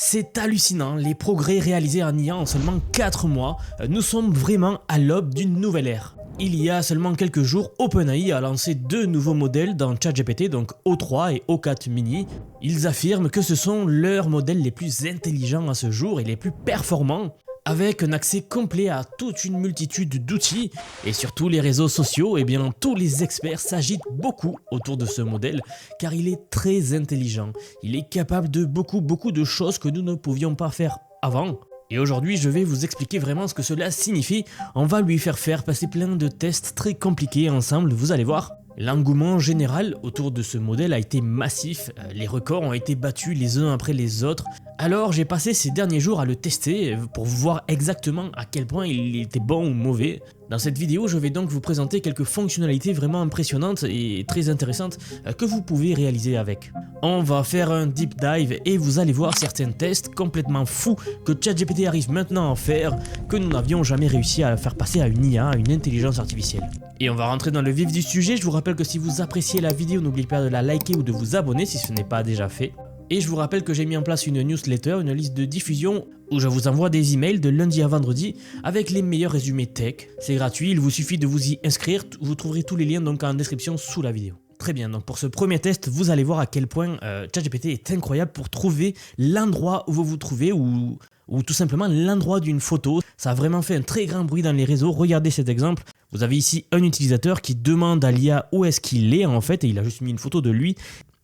C'est hallucinant, les progrès réalisés en IA en seulement 4 mois, nous sommes vraiment à l'aube d'une nouvelle ère. Il y a seulement quelques jours, OpenAI a lancé 2 nouveaux modèles dans ChatGPT, donc O3 et O4 Mini. Ils affirment que ce sont leurs modèles les plus intelligents à ce jour et les plus performants, avec un accès complet à toute une multitude d'outils. Et sur tous les réseaux sociaux, eh bien, tous les experts s'agitent beaucoup autour de ce modèle, car il est très intelligent. Il est capable de beaucoup de choses que nous ne pouvions pas faire avant. Et aujourd'hui, je vais vous expliquer vraiment ce que cela signifie. On va lui faire passer plein de tests très compliqués ensemble, vous allez voir. L'engouement général autour de ce modèle a été massif, les records ont été battus les uns après les autres. Alors j'ai passé ces derniers jours à le tester pour voir exactement à quel point il était bon ou mauvais. Dans cette vidéo, je vais donc vous présenter quelques fonctionnalités vraiment impressionnantes et très intéressantes que vous pouvez réaliser avec. On va faire un deep dive et vous allez voir certains tests complètement fous que ChatGPT arrive maintenant à faire, que nous n'avions jamais réussi à faire passer à une IA, à une intelligence artificielle. Et on va rentrer dans le vif du sujet. Je vous rappelle que si vous appréciez la vidéo, n'oubliez pas de la liker ou de vous abonner si ce n'est pas déjà fait. Et je vous rappelle que j'ai mis en place une newsletter, une liste de diffusion où je vous envoie des emails de lundi à vendredi avec les meilleurs résumés tech. C'est gratuit, il vous suffit de vous y inscrire, vous trouverez tous les liens donc en description sous la vidéo. Très bien, donc pour ce premier test, vous allez voir à quel point ChatGPT est incroyable pour trouver l'endroit où vous vous trouvez ou tout simplement l'endroit d'une photo. Ça a vraiment fait un très grand bruit dans les réseaux, regardez cet exemple. Vous avez ici un utilisateur qui demande à l'IA où est-ce qu'il est en fait et il a juste mis une photo de lui.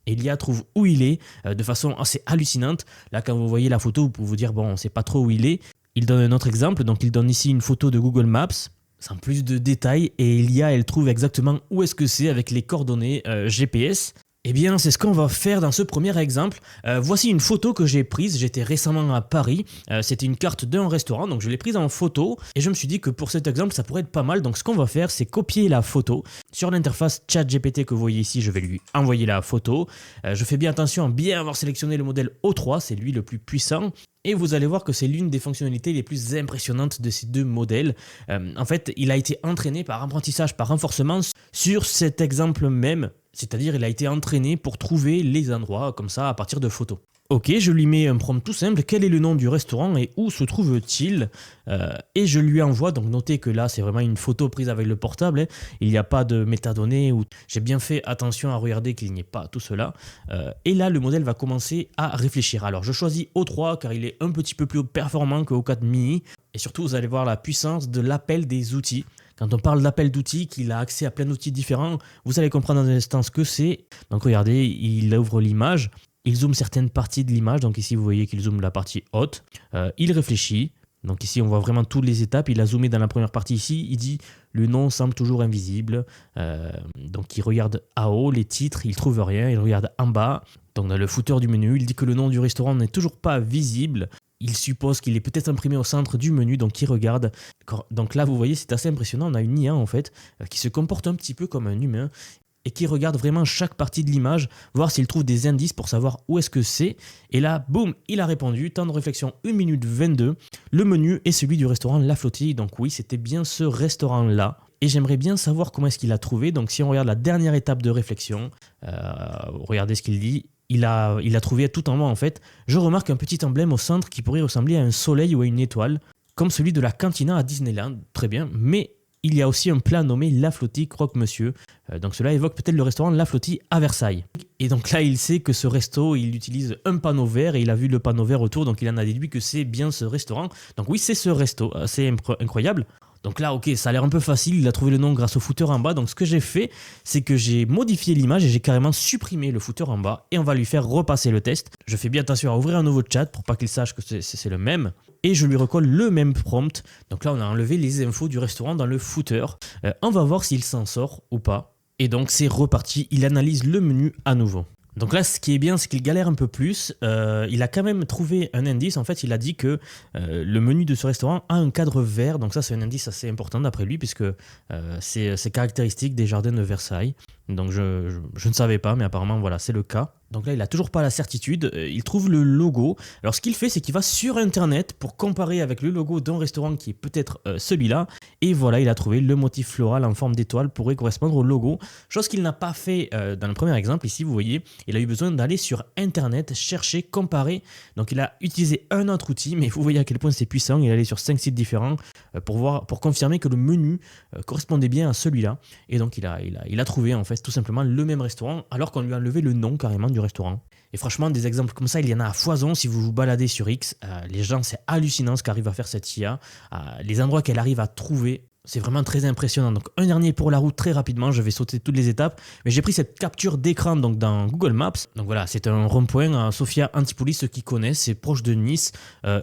Et l'IA trouve où il est de façon assez hallucinante. Là, quand vous voyez la photo, vous pouvez vous dire, bon, on ne sait pas trop où il est. Il donne un autre exemple, donc il donne ici une photo de Google Maps, sans plus de détails, et l'IA, elle trouve exactement où est-ce que c'est avec les coordonnées GPS. Eh bien, c'est ce qu'on va faire dans ce premier exemple. Voici une photo que j'ai prise, j'étais récemment à Paris, c'était une carte d'un restaurant, donc je l'ai prise en photo, et je me suis dit que pour cet exemple, ça pourrait être pas mal, donc ce qu'on va faire, c'est copier la photo. Sur l'interface ChatGPT que vous voyez ici, je vais lui envoyer la photo. Je fais bien attention à bien avoir sélectionné le modèle O3, c'est lui le plus puissant. Et vous allez voir que c'est l'une des fonctionnalités les plus impressionnantes de ces deux modèles. En fait, il a été entraîné par apprentissage, par renforcement sur cet exemple même. C'est-à-dire il a été entraîné pour trouver les endroits comme ça à partir de photos. Ok, je lui mets un prompt tout simple, quel est le nom du restaurant et où se trouve-t-il et je lui envoie, donc notez que là c'est vraiment une photo prise avec le portable, hein. Il n'y a pas de métadonnées, j'ai bien fait attention à regarder qu'il n'y ait pas tout cela. Et là le modèle va commencer à réfléchir. Alors je choisis O3 car il est un petit peu plus performant que O4 Mini et surtout vous allez voir la puissance de l'appel des outils. Quand on parle d'appel d'outils, qu'il a accès à plein d'outils différents, vous allez comprendre dans un instant ce que c'est. Donc regardez, il ouvre l'image, il zoome certaines parties de l'image, donc ici vous voyez qu'il zoome la partie haute, il réfléchit, donc ici on voit vraiment toutes les étapes, il a zoomé dans la première partie ici, il dit le nom semble toujours invisible, donc il regarde à haut les titres, il trouve rien, il regarde en bas, donc dans le footer du menu, il dit que le nom du restaurant n'est toujours pas visible. Il suppose qu'il est peut-être imprimé au centre du menu, donc il regarde. Donc là, vous voyez, c'est assez impressionnant. On a une IA en fait qui se comporte un petit peu comme un humain et qui regarde vraiment chaque partie de l'image, voir s'il trouve des indices pour savoir où est-ce que c'est. Et là, boum, il a répondu. Temps de réflexion 1 minute 22. Le menu est celui du restaurant La Flottille. Donc oui, c'était bien ce restaurant-là. Et j'aimerais bien savoir comment est-ce qu'il a trouvé. Donc si on regarde la dernière étape de réflexion, regardez ce qu'il dit. Il a trouvé tout en bas en fait. Je remarque un petit emblème au centre qui pourrait ressembler à un soleil ou à une étoile, comme celui de la cantina à Disneyland. Très bien, mais il y a aussi un plat nommé La Flottille Croque-Monsieur. Donc cela évoque peut-être le restaurant La Flottille à Versailles. Et donc là, il sait que ce resto, il utilise un panneau vert et il a vu le panneau vert autour, donc il en a déduit que c'est bien ce restaurant. Donc oui, c'est ce resto, c'est incroyable. Donc là, ok, ça a l'air un peu facile, il a trouvé le nom grâce au footer en bas. Donc ce que j'ai fait, c'est que j'ai modifié l'image et j'ai carrément supprimé le footer en bas et on va lui faire repasser le test. Je fais bien attention à ouvrir un nouveau chat pour pas qu'il sache que c'est le même. Et je lui recolle le même prompt. Donc là, on a enlevé les infos du restaurant dans le footer. On va voir s'il s'en sort ou pas. Et donc c'est reparti, il analyse le menu à nouveau. Donc là, ce qui est bien, c'est qu'il galère un peu plus. Il a quand même trouvé un indice. En fait, il a dit que le menu de ce restaurant a un cadre vert. Donc ça, c'est un indice assez important d'après lui, puisque c'est caractéristique des jardins de Versailles. Donc je ne savais pas, mais apparemment voilà, c'est le cas. Donc là, il n'a toujours pas la certitude, il trouve le logo. Alors ce qu'il fait, c'est qu'il va sur internet pour comparer avec le logo d'un restaurant qui est peut-être celui-là. Et voilà, il a trouvé le motif floral en forme d'étoile pourrait correspondre au logo. Chose qu'il n'a pas fait dans le premier exemple. Ici, vous voyez, il a eu besoin d'aller sur internet, chercher, comparer. Donc il a utilisé un autre outil, mais vous voyez à quel point c'est puissant. Il est allé sur 5 sites différents pour confirmer que le menu correspondait bien à celui-là. Et donc il a trouvé en fait tout simplement le même restaurant alors qu'on lui a enlevé le nom carrément du restaurant. Et franchement, des exemples comme ça, il y en a à foison. Si vous vous baladez sur X, les gens, c'est hallucinant ce qu'arrive à faire cette IA. Les endroits qu'elle arrive à trouver, c'est vraiment très impressionnant. Donc un dernier pour la route très rapidement, je vais sauter toutes les étapes. Mais j'ai pris cette capture d'écran donc dans Google Maps. Donc voilà, c'est un rond-point à Sofia Antipolis, ceux qui connaissent, c'est proche de Nice.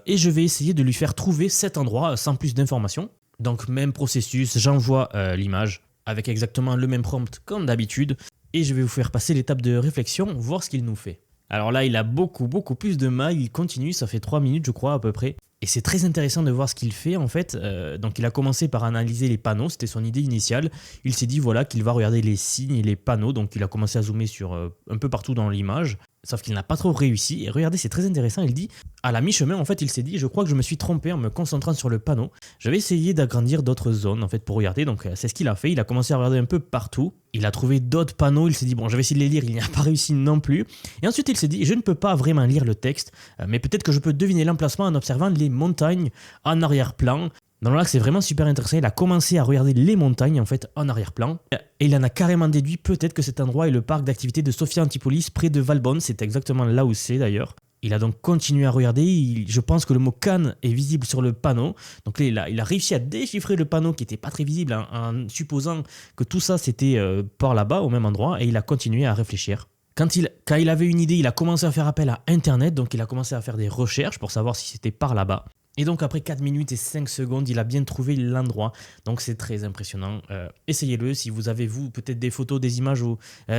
Et je vais essayer de lui faire trouver cet endroit sans plus d'informations. Donc même processus, j'envoie l'image avec exactement le même prompt comme d'habitude. Et je vais vous faire passer l'étape de réflexion, voir ce qu'il nous fait. Alors là, il a beaucoup plus de mal, il continue, ça fait 3 minutes je crois à peu près. Et c'est très intéressant de voir ce qu'il fait en fait. Donc il a commencé par analyser les panneaux, c'était son idée initiale. Il s'est dit voilà qu'il va regarder les signes et les panneaux, donc il a commencé à zoomer sur un peu partout dans l'image. Sauf qu'il n'a pas trop réussi. Et regardez, c'est très intéressant, il dit, à la mi-chemin en fait il s'est dit je crois que je me suis trompé en me concentrant sur le panneau. Je vais essayer d'agrandir d'autres zones en fait pour regarder. Donc c'est ce qu'il a fait, il a commencé à regarder un peu partout. Il a trouvé d'autres panneaux, il s'est dit bon je vais essayer de les lire, il n'y a pas réussi non plus. Et ensuite il s'est dit je ne peux pas vraiment lire le texte, mais peut-être que je peux deviner l'emplacement en observant les montagnes en arrière-plan. Donc là, c'est vraiment super intéressant. Il a commencé à regarder les montagnes en fait en arrière-plan et il en a carrément déduit peut-être que cet endroit est le parc d'activités de Sofia Antipolis près de Valbonne. C'est exactement là où c'est d'ailleurs. Il a donc continué à regarder. Je pense que le mot Cannes est visible sur le panneau. Donc là, il a réussi à déchiffrer le panneau qui n'était pas très visible en supposant que tout ça c'était par là-bas au même endroit et il a continué à réfléchir. Quand il avait une idée, il a commencé à faire appel à Internet. Donc il a commencé à faire des recherches pour savoir si c'était par là-bas. Et donc après 4 minutes et 5 secondes, il a bien trouvé l'endroit. Donc c'est très impressionnant. Essayez-le. Si vous avez vous peut-être des photos, des images, ou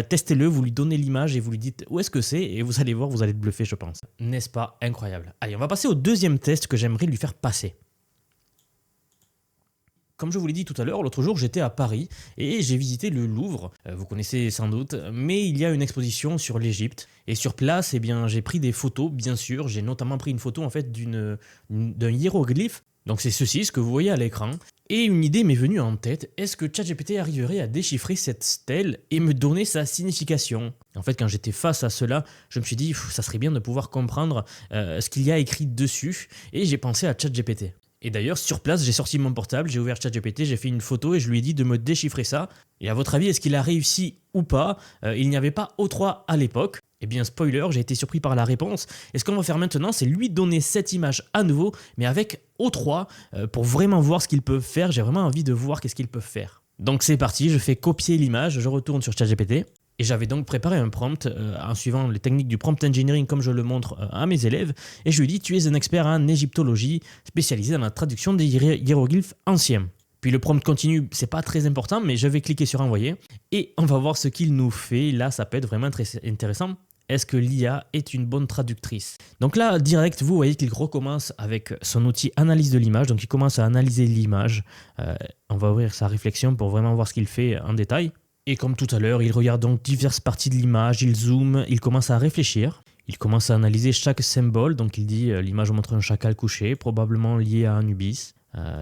testez-le, vous lui donnez l'image et vous lui dites où est-ce que c'est et vous allez voir, vous allez être bluffé je pense. N'est-ce pas incroyable? Allez, on va passer au deuxième test que j'aimerais lui faire passer. Comme je vous l'ai dit tout à l'heure, l'autre jour j'étais à Paris et j'ai visité le Louvre, vous connaissez sans doute, mais il y a une exposition sur l'Égypte. Et sur place, eh bien, j'ai pris des photos, bien sûr, j'ai notamment pris une photo en fait d'un hiéroglyphe. Donc c'est ceci, ce que vous voyez à l'écran. Et une idée m'est venue en tête, est-ce que ChatGPT arriverait à déchiffrer cette stèle et me donner sa signification? En fait, quand j'étais face à cela, je me suis dit, ça serait bien de pouvoir comprendre ce qu'il y a écrit dessus, et j'ai pensé à ChatGPT. Et d'ailleurs, sur place, j'ai sorti mon portable, j'ai ouvert ChatGPT, j'ai fait une photo et je lui ai dit de me déchiffrer ça. Et à votre avis, est-ce qu'il a réussi ou pas? Il n'y avait pas O3 à l'époque. Eh bien, spoiler, j'ai été surpris par la réponse. Et ce qu'on va faire maintenant, c'est lui donner cette image à nouveau, mais avec O3, pour vraiment voir ce qu'ils peuvent faire. J'ai vraiment envie de voir qu'est-ce qu'ils peuvent faire. Donc c'est parti, je fais copier l'image, je retourne sur ChatGPT. Et j'avais donc préparé un prompt en suivant les techniques du prompt engineering comme je le montre à mes élèves. Et je lui dis, tu es un expert en égyptologie spécialisé dans la traduction des hiéroglyphes anciens. Puis le prompt continue, c'est pas très important, mais je vais cliquer sur envoyer. Et on va voir ce qu'il nous fait. Là, ça peut être vraiment très intéressant. Est-ce que l'IA est une bonne traductrice? Donc là, direct, vous voyez qu'il recommence avec son outil analyse de l'image. Donc il commence à analyser l'image. On va ouvrir sa réflexion pour vraiment voir ce qu'il fait en détail. Et comme tout à l'heure, il regarde donc diverses parties de l'image, il zoome, il commence à réfléchir. Il commence à analyser chaque symbole. Donc il dit l'image montre un chacal couché, probablement lié à Anubis.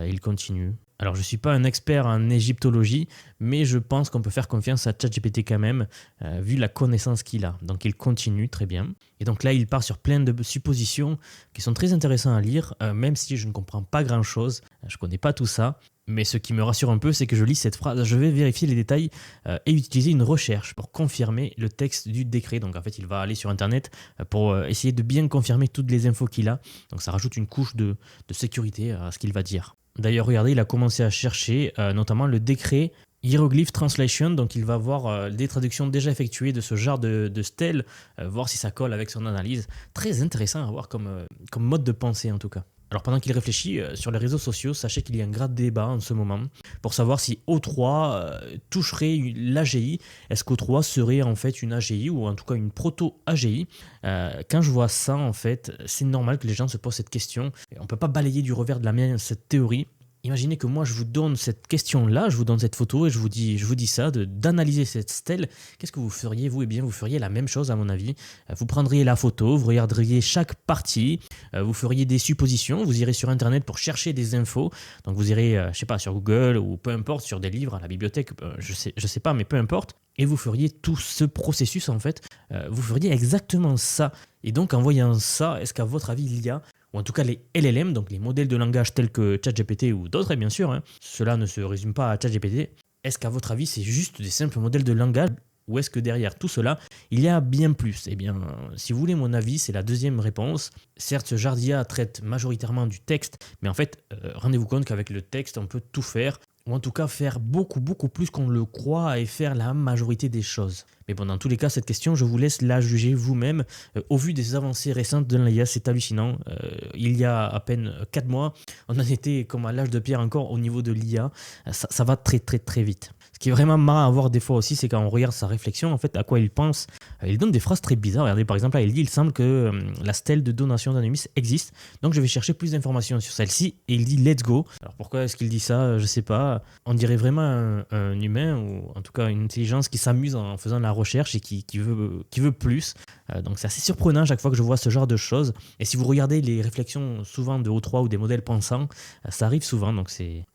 Il continue. Alors je ne suis pas un expert en égyptologie, mais je pense qu'on peut faire confiance à ChatGPT quand même, vu la connaissance qu'il a. Donc il continue très bien. Et donc là, il part sur plein de suppositions qui sont très intéressantes à lire, même si je ne comprends pas grand-chose. Je ne connais pas tout ça. Mais ce qui me rassure un peu, c'est que je lis cette phrase, je vais vérifier les détails et utiliser une recherche pour confirmer le texte du décret. Donc en fait, il va aller sur Internet pour essayer de bien confirmer toutes les infos qu'il a. Donc ça rajoute une couche de sécurité à ce qu'il va dire. D'ailleurs, regardez, il a commencé à chercher notamment le décret Hieroglyph Translation, donc il va voir des traductions déjà effectuées de ce genre de stèles, voir si ça colle avec son analyse. Très intéressant à voir comme mode de pensée en tout cas. Alors pendant qu'il réfléchit, sur les réseaux sociaux, sachez qu'il y a un grand débat en ce moment pour savoir si O3 toucherait l'AGI. Est-ce qu'O3 serait en fait une AGI ou en tout cas une proto-AGI? Quand je vois ça, en fait, c'est normal que les gens se posent cette question. On ne peut pas balayer du revers de la main cette théorie. Imaginez que moi je vous donne cette question-là, je vous donne cette photo et je vous dis ça, d'analyser cette stèle. Qu'est-ce que vous feriez vous? Eh bien vous feriez la même chose à mon avis. Vous prendriez la photo, vous regarderiez chaque partie, vous feriez des suppositions, vous irez sur internet pour chercher des infos. Donc vous irez, je sais pas, sur Google ou peu importe, sur des livres, à la bibliothèque, je sais pas, mais peu importe. Et vous feriez tout ce processus en fait, vous feriez exactement ça. Et donc en voyant ça, est-ce qu'à votre avis l'IA, ou en tout cas les LLM, donc les modèles de langage tels que ChatGPT ou d'autres, bien sûr, hein, cela ne se résume pas à ChatGPT, est-ce qu'à votre avis c'est juste des simples modèles de langage ou est-ce que derrière tout cela, il y a bien plus? Eh bien, si vous voulez mon avis, c'est la deuxième réponse. Certes, ce genre d'IA traite majoritairement du texte, mais en fait, rendez-vous compte qu'avec le texte, on peut tout faire, ou en tout cas faire beaucoup plus qu'on le croit et faire la majorité des choses. Mais bon, dans tous les cas, cette question, je vous laisse la juger vous-même. Au vu des avancées récentes de l'IA, c'est hallucinant. Il y a à peine 4 mois, on en était comme à l'âge de pierre encore au niveau de l'IA. Ça va très vite. Ce qui est vraiment marrant à voir des fois aussi, c'est quand on regarde sa réflexion, en fait, à quoi il pense. Il donne des phrases très bizarres. Regardez, par exemple, là, il dit, il semble que la stèle de donation d'Anonymous existe. Donc, je vais chercher plus d'informations sur celle-ci. Et il dit, let's go. Alors, pourquoi est-ce qu'il dit ça? Je sais pas. On dirait vraiment un humain, ou en tout cas une intelligence qui s'amuse en faisant la recherche et qui veut plus. Donc, c'est assez surprenant à chaque fois que je vois ce genre de choses. Et si vous regardez les réflexions souvent de O3 ou des modèles pensants, ça arrive souvent.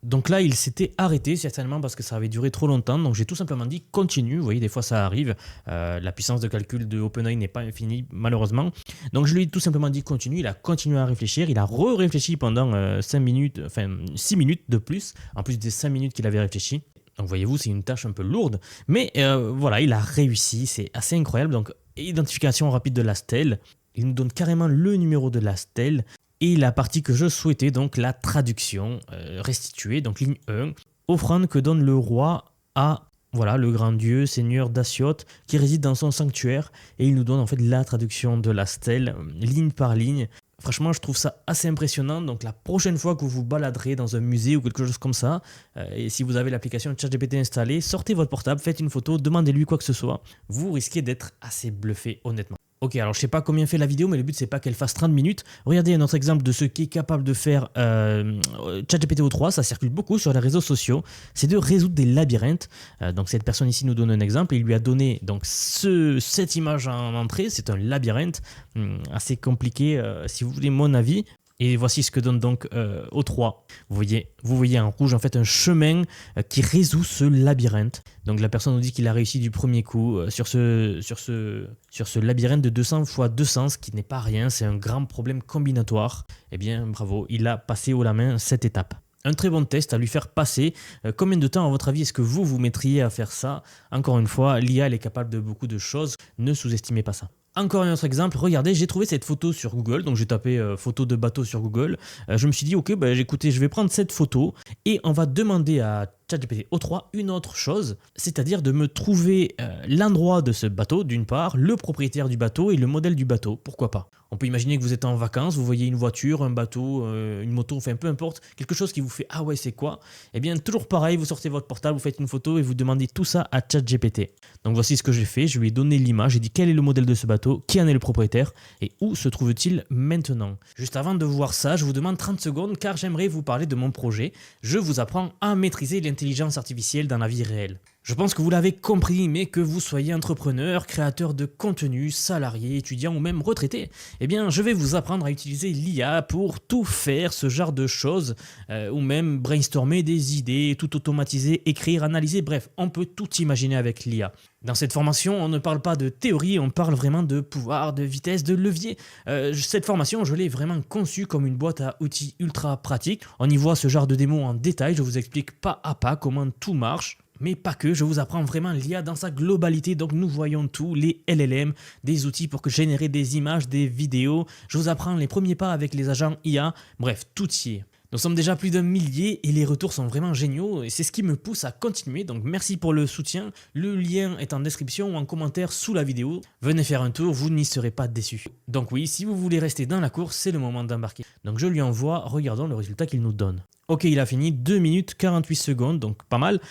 Donc là, il s'était arrêté certainement parce que ça avait duré trop longtemps. Donc, j'ai tout simplement dit continue. Vous voyez, des fois, ça arrive. La puissance de calcul de OpenAI n'est pas infinie, malheureusement. Donc, je lui ai tout simplement dit continue. Il a continué à réfléchir. Il a réfléchi pendant 6 minutes de plus, en plus des 5 minutes qu'il avait réfléchi. Donc, voyez-vous, c'est une tâche un peu lourde. Mais voilà, il a réussi. C'est assez incroyable. Donc, identification rapide de la stèle. Il nous donne carrément le numéro de la stèle. Et la partie que je souhaitais, donc la traduction restituée, donc ligne 1. Offrande que donne le roi à voilà, le grand dieu, seigneur d'Assioth, qui réside dans son sanctuaire. Et il nous donne en fait la traduction de la stèle, ligne par ligne. Franchement, je trouve ça assez impressionnant. Donc la prochaine fois que vous vous baladerez dans un musée ou quelque chose comme ça, et si vous avez l'application ChatGPT installée, sortez votre portable, faites une photo, demandez-lui quoi que ce soit. Vous risquez d'être assez bluffé, honnêtement. Ok, alors je sais pas combien fait la vidéo, mais le but c'est pas qu'elle fasse 30 minutes. Regardez un autre exemple de ce qui est capable de faire ChatGPT O3, ça circule beaucoup sur les réseaux sociaux, c'est de résoudre des labyrinthes. Donc cette personne ici nous donne un exemple, il lui a donné donc cette image en entrée, c'est un labyrinthe assez compliqué si vous voulez mon avis. Et voici ce que donne donc O3. Vous voyez en rouge en fait un chemin qui résout ce labyrinthe. Donc la personne nous dit qu'il a réussi du premier coup sur ce labyrinthe de 200 x 200, ce qui n'est pas rien, c'est un grand problème combinatoire. Eh bien bravo, il a passé haut la main cette étape. Un très bon test à lui faire passer. Combien de temps, à votre avis, est-ce que vous mettriez à faire ça? Encore une fois, l'IA, elle est capable de beaucoup de choses. Ne sous-estimez pas ça. Encore un autre exemple, regardez, j'ai trouvé cette photo sur Google, donc j'ai tapé photo de bateau sur Google. Je me suis dit, ok, écoutez, je vais prendre cette photo et on va demander à ChatGPT O3 une autre chose, c'est-à-dire de me trouver l'endroit de ce bateau, d'une part, le propriétaire du bateau et le modèle du bateau, pourquoi pas. On peut imaginer que vous êtes en vacances, vous voyez une voiture, un bateau, une moto, enfin peu importe, quelque chose qui vous fait « Ah ouais, c'est quoi ?» Eh bien, toujours pareil, vous sortez votre portable, vous faites une photo et vous demandez tout ça à ChatGPT. Donc voici ce que j'ai fait, je lui ai donné l'image, j'ai dit quel est le modèle de ce bateau, qui en est le propriétaire et où se trouve-t-il maintenant. Juste avant de voir ça, je vous demande 30 secondes car j'aimerais vous parler de mon projet. Je vous apprends à maîtriser l'intelligence artificielle dans la vie réelle. Je pense que vous l'avez compris, mais que vous soyez entrepreneur, créateur de contenu, salarié, étudiant ou même retraité, eh bien je vais vous apprendre à utiliser l'IA pour tout faire, ce genre de choses, ou même brainstormer des idées, tout automatiser, écrire, analyser, bref, on peut tout imaginer avec l'IA. Dans cette formation, on ne parle pas de théorie, on parle vraiment de pouvoir, de vitesse, de levier. Cette formation, je l'ai vraiment conçue comme une boîte à outils ultra pratique. On y voit ce genre de démo en détail, je vous explique pas à pas comment tout marche. Mais pas que, je vous apprends vraiment l'IA dans sa globalité, donc nous voyons tout, les LLM, des outils pour générer des images, des vidéos, je vous apprends les premiers pas avec les agents IA, bref, tout y est. Nous sommes déjà plus d'un millier et les retours sont vraiment géniaux et c'est ce qui me pousse à continuer, donc merci pour le soutien. Le lien est en description ou en commentaire sous la vidéo. Venez faire un tour, vous n'y serez pas déçus. Donc oui, si vous voulez rester dans la course, c'est le moment d'embarquer. Donc je lui envoie, regardons le résultat qu'il nous donne. Ok, il a fini, 2 minutes 48 secondes, donc pas mal.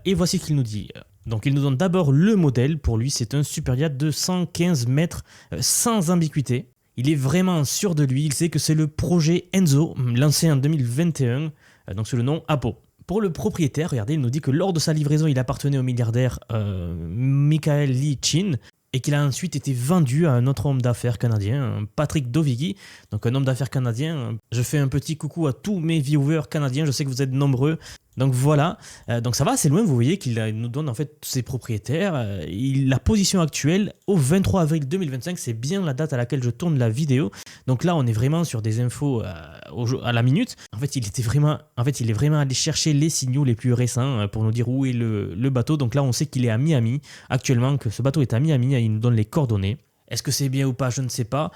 Et voici ce qu'il nous dit. Donc il nous donne d'abord le modèle, pour lui c'est un super yacht de 115 mètres sans ambiguïté. Il est vraiment sûr de lui, il sait que c'est le projet Enzo, lancé en 2021. donc sous le nom Apo. Pour le propriétaire, regardez, il nous dit que lors de sa livraison, il appartenait au milliardaire Michael Lee Chin et qu'il a ensuite été vendu à un autre homme d'affaires canadien, Patrick Dovigi, donc un homme d'affaires canadien. Je fais un petit coucou à tous mes viewers canadiens, je sais que vous êtes nombreux. Donc voilà, donc ça va assez loin, vous voyez qu'il nous donne en fait ses propriétaires. La position actuelle au 23 avril 2025, c'est bien la date à laquelle je tourne la vidéo. Donc là, on est vraiment sur des infos à la minute. En fait, il est vraiment allé chercher les signaux les plus récents pour nous dire où est le bateau. Donc là, on sait qu'il est à Miami actuellement, que ce bateau est à Miami, il nous donne les coordonnées. Est-ce que c'est bien ou pas? Je ne sais pas.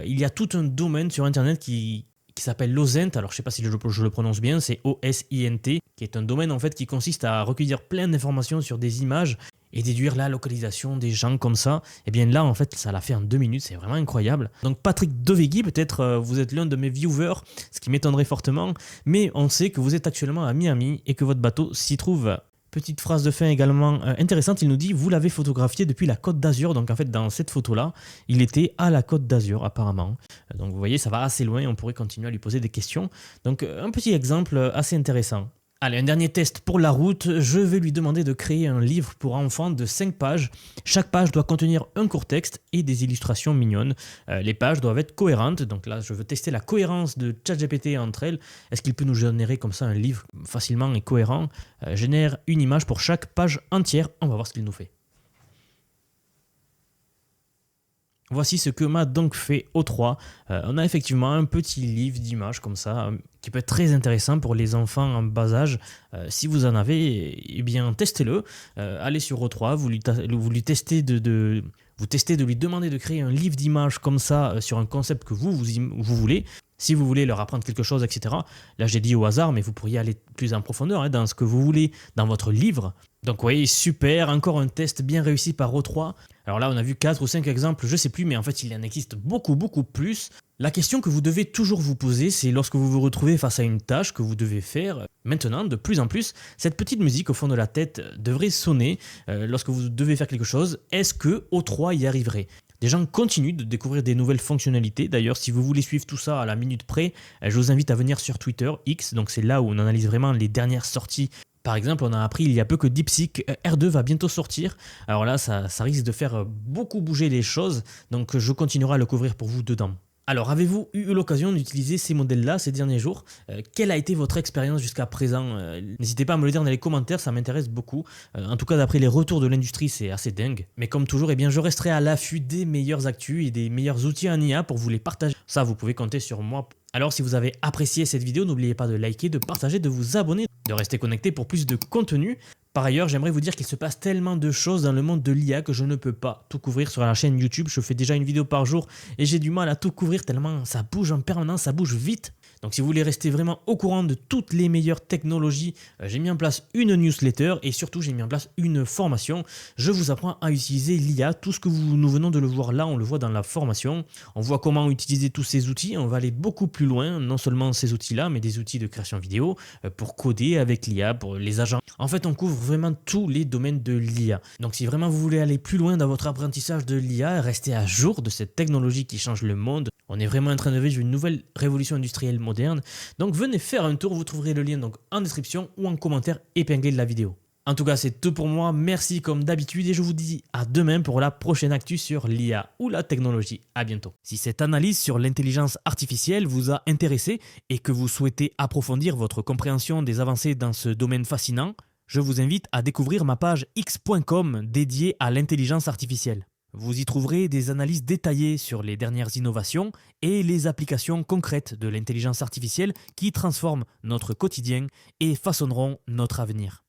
Il y a tout un domaine sur Internet qui s'appelle Losint, alors je ne sais pas si je le prononce bien, c'est O-S-I-N-T, qui est un domaine en fait qui consiste à recueillir plein d'informations sur des images et déduire la localisation des gens comme ça. Et bien là en fait ça l'a fait en 2 minutes, c'est vraiment incroyable. Donc Patrick Dovigi, peut-être vous êtes l'un de mes viewers, ce qui m'étonnerait fortement, mais on sait que vous êtes actuellement à Miami et que votre bateau s'y trouve. Petite phrase de fin également intéressante, il nous dit « Vous l'avez photographié depuis la Côte d'Azur ». Donc en fait, dans cette photo-là, il était à la Côte d'Azur apparemment. Donc vous voyez, ça va assez loin, on pourrait continuer à lui poser des questions. Donc un petit exemple assez intéressant. Allez, un dernier test pour la route. Je vais lui demander de créer un livre pour enfants de 5 pages. Chaque page doit contenir un court texte et des illustrations mignonnes. Les pages doivent être cohérentes. Donc là, je veux tester la cohérence de ChatGPT entre elles. Est-ce qu'il peut nous générer comme ça un livre facilement et cohérent? Génère une image pour chaque page entière. On va voir ce qu'il nous fait. Voici ce que m'a donc fait O3. On a effectivement un petit livre d'images comme ça, qui peut être très intéressant pour les enfants en bas âge. Si vous en avez, eh bien testez-le. Allez sur O3, vous testez de lui demander de créer un livre d'images comme ça sur un concept que vous voulez. Si vous voulez leur apprendre quelque chose, etc. Là, j'ai dit au hasard, mais vous pourriez aller plus en profondeur dans ce que vous voulez dans votre livre. Donc oui, super, encore un test bien réussi par O3. Alors là, on a vu 4 ou 5 exemples, je sais plus, mais en fait, il en existe beaucoup, beaucoup plus. La question que vous devez toujours vous poser, c'est lorsque vous vous retrouvez face à une tâche que vous devez faire, maintenant, de plus en plus, cette petite musique au fond de la tête devrait sonner lorsque vous devez faire quelque chose. Est-ce que O3 y arriverait ? Les gens continuent de découvrir des nouvelles fonctionnalités. D'ailleurs, si vous voulez suivre tout ça à la minute près, je vous invite à venir sur Twitter, X, donc c'est là où on analyse vraiment les dernières sorties. Par exemple, on a appris il y a peu que DeepSeek R2 va bientôt sortir. Alors là, ça risque de faire beaucoup bouger les choses, donc je continuerai à le couvrir pour vous dedans. Alors, avez-vous eu l'occasion d'utiliser ces modèles-là ces derniers jours? Quelle a été votre expérience jusqu'à présent? N'hésitez pas à me le dire dans les commentaires, ça m'intéresse beaucoup. En tout cas, d'après les retours de l'industrie, c'est assez dingue. Mais comme toujours, eh bien, je resterai à l'affût des meilleures actus et des meilleurs outils en IA pour vous les partager. Ça, vous pouvez compter sur moi. Alors, si vous avez apprécié cette vidéo, n'oubliez pas de liker, de partager, de vous abonner, de rester connecté pour plus de contenu. Par ailleurs, j'aimerais vous dire qu'il se passe tellement de choses dans le monde de l'IA que je ne peux pas tout couvrir sur la chaîne YouTube. Je fais déjà une vidéo par jour et j'ai du mal à tout couvrir tellement ça bouge en permanence, ça bouge vite. Donc si vous voulez rester vraiment au courant de toutes les meilleures technologies, j'ai mis en place une newsletter et surtout j'ai mis en place une formation. Je vous apprends à utiliser l'IA. Tout ce que nous venons de le voir là, on le voit dans la formation. On voit comment utiliser tous ces outils. On va aller beaucoup plus loin, non seulement ces outils-là, mais des outils de création vidéo pour coder avec l'IA, pour les agents. En fait, on couvre vraiment tous les domaines de l'IA. Donc si vraiment vous voulez aller plus loin dans votre apprentissage de l'IA, rester à jour de cette technologie qui change le monde, on est vraiment en train de vivre une nouvelle révolution industrielle moderne. Donc venez faire un tour, vous trouverez le lien donc en description ou en commentaire épinglé de la vidéo. En tout cas, c'est tout pour moi. Merci comme d'habitude et je vous dis à demain pour la prochaine actu sur l'IA ou la technologie. À bientôt. Si cette analyse sur l'intelligence artificielle vous a intéressé et que vous souhaitez approfondir votre compréhension des avancées dans ce domaine fascinant, je vous invite à découvrir ma page x.com dédiée à l'intelligence artificielle. Vous y trouverez des analyses détaillées sur les dernières innovations et les applications concrètes de l'intelligence artificielle qui transforment notre quotidien et façonneront notre avenir.